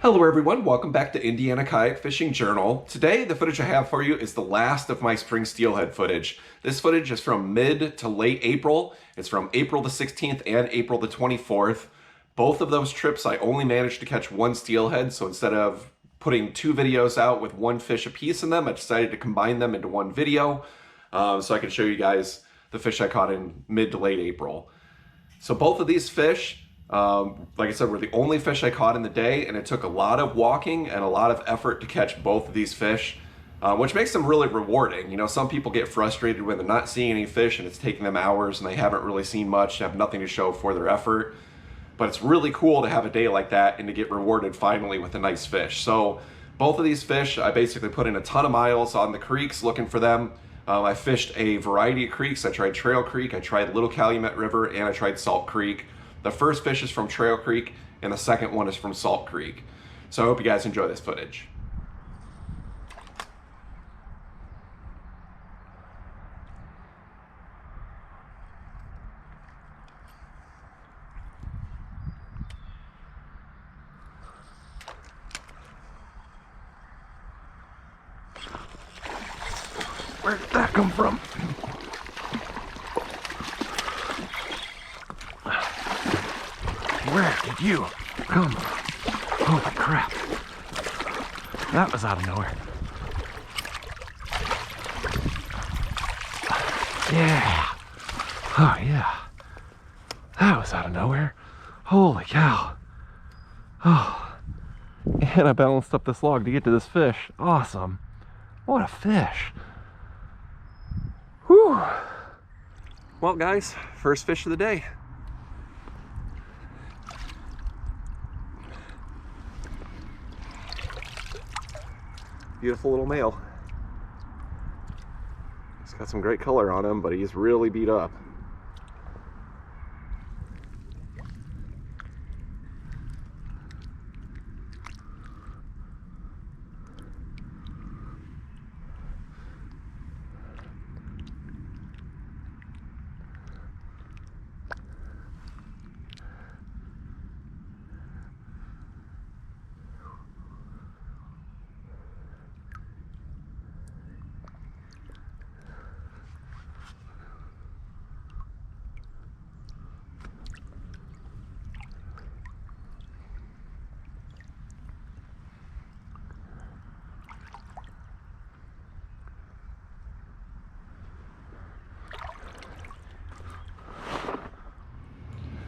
Hello everyone, welcome back to Indiana Kayak Fishing Journal. Today the footage I have for you is the last of my spring steelhead footage. This footage is from mid to late April. It's from April the 16th and April the 24th. Both of those trips I only managed to catch one steelhead, so instead of putting two videos out with one fish apiece in them, I decided to combine them into one video so I can show you guys the fish I caught in mid to late April. So both of these fish, like I said, were the only fish I caught in the day, and it took a lot of walking and a lot of effort to catch both of these fish, which makes them really rewarding. You know, some people get frustrated when they're not seeing any fish and it's taking them hours and they haven't really seen much, have nothing to show for their effort. But it's really cool to have a day like that and to get rewarded finally with a nice fish. So both of these fish, I basically put in a ton of miles on the creeks looking for them. I fished a variety of creeks. I tried Trail Creek, I tried Little Calumet River, and I tried Salt Creek. The first fish is from Trail Creek, and the second one is from Salt Creek. So I hope you guys enjoy this footage. Where did that come from? Where did you come from? Holy crap. That was out of nowhere. Yeah. Oh yeah. That was out of nowhere. Holy cow. Oh. And I balanced up this log to get to this fish. Awesome. What a fish. Whew. Well guys, first fish of the day. Beautiful little male. He's got some great color on him, but he's really beat up.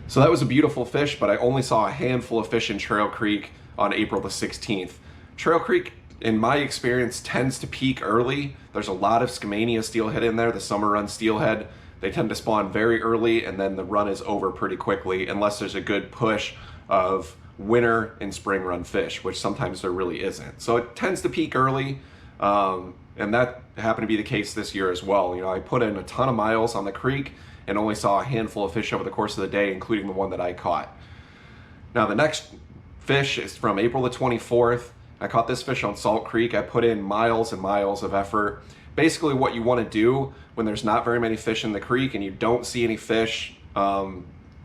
So that was a beautiful fish, but I only saw a handful of fish in Trail Creek on April the 16th. Trail Creek, in my experience, tends to peak early. There's a lot of Skamania steelhead in there, the summer run steelhead. They tend to spawn very early, and then the run is over pretty quickly, unless there's a good push of winter and spring run fish, which sometimes there really isn't. So it tends to peak early, and that happened to be the case this year as well. You know, I put in a ton of miles on the creek and only saw a handful of fish over the course of the day, including the one that I caught. Now the next fish is from April the 24th. I caught this fish on Salt Creek. I put in miles and miles of effort. Basically what you want to do when there's not very many fish in the creek and you don't see any fish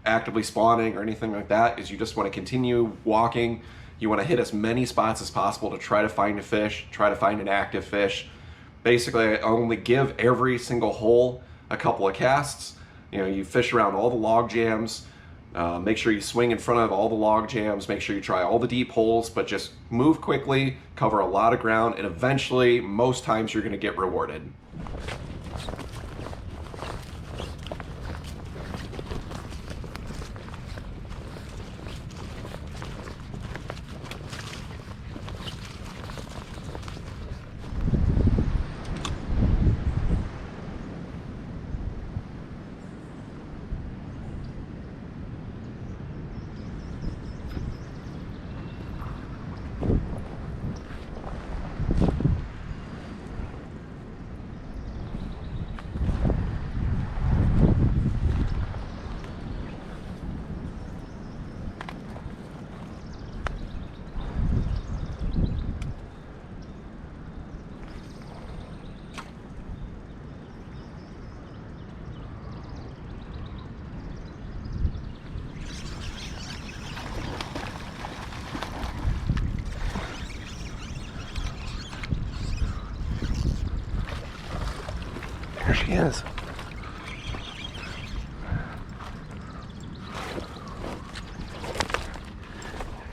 actively spawning or anything like that is you just want to continue walking. You want to hit as many spots as possible to try to find a fish, try to find an active fish. Basically I only give every single hole a couple of casts. You know, you fish around all the log jams, make sure you swing in front of all the log jams, make sure you try all the deep holes, but just move quickly, cover a lot of ground, and eventually, most times, you're going to get rewarded. There she is.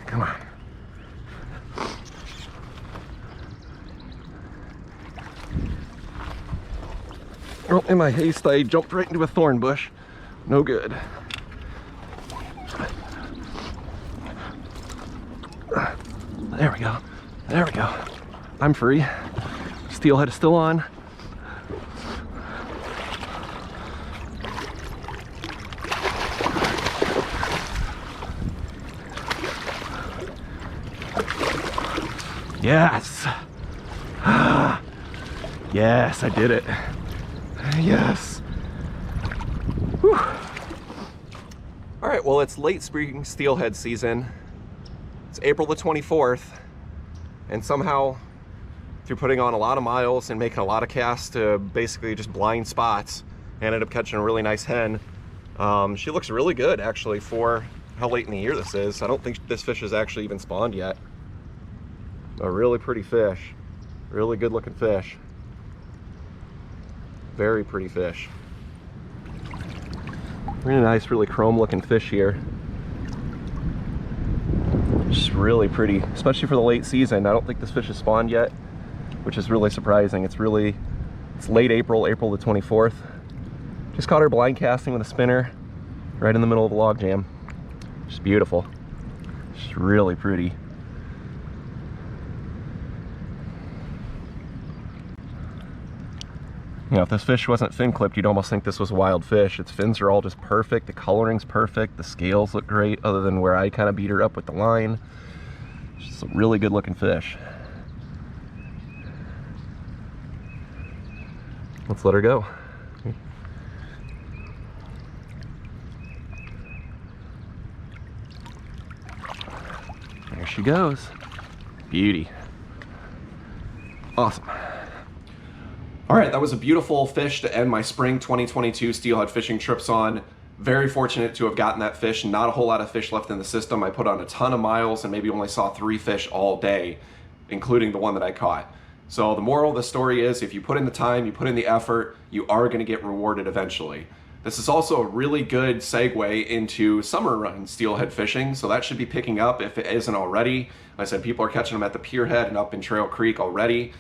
Come on. Oh, in my haste, I jumped right into a thorn bush. No good. There we go. There we go. I'm free. Steelhead is still on. Yes. Yes, I did it. Yes. Whew. All right, well, it's late spring steelhead season. It's April the 24th, and somehow, through putting on a lot of miles and making a lot of casts to basically just blind spots, I ended up catching a really nice hen. She looks really good, actually, for how late in the year this is. I don't think this fish has actually even spawned yet. A really pretty fish. Really good looking fish. Very pretty fish. Really nice, really chrome looking fish here. Just really pretty, especially for the late season. I don't think this fish has spawned yet, which is really surprising. It's late April, April the 24th. Just caught her blind casting with a spinner right in the middle of the log jam. Just beautiful. Just really pretty. You know, if this fish wasn't fin clipped, you'd almost think this was a wild fish. Its fins are all just perfect. The coloring's perfect. The scales look great, other than where I kind of beat her up with the line. It's just a really good looking fish. Let's let her go. There she goes. Beauty. Awesome. All right, that was a beautiful fish to end my spring 2022 steelhead fishing trips on. Very fortunate to have gotten that fish. Not a whole lot of fish left in the system. I put on a ton of miles and maybe only saw 3 fish all day, including the one that I caught. So the moral of the story is, if you put in the time, you put in the effort, you are going to get rewarded eventually. This is also a really good segue into summer run steelhead fishing, so that should be picking up if it isn't already. Like I said, people are catching them at the pier head and up in Trail Creek already.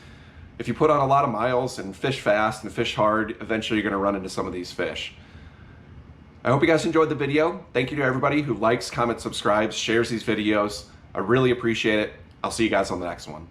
If you put on a lot of miles and fish fast and fish hard, eventually you're going to run into some of these fish. I hope you guys enjoyed the video. Thank you to everybody who likes, comments, subscribes, shares these videos. I really appreciate it. I'll see you guys on the next one.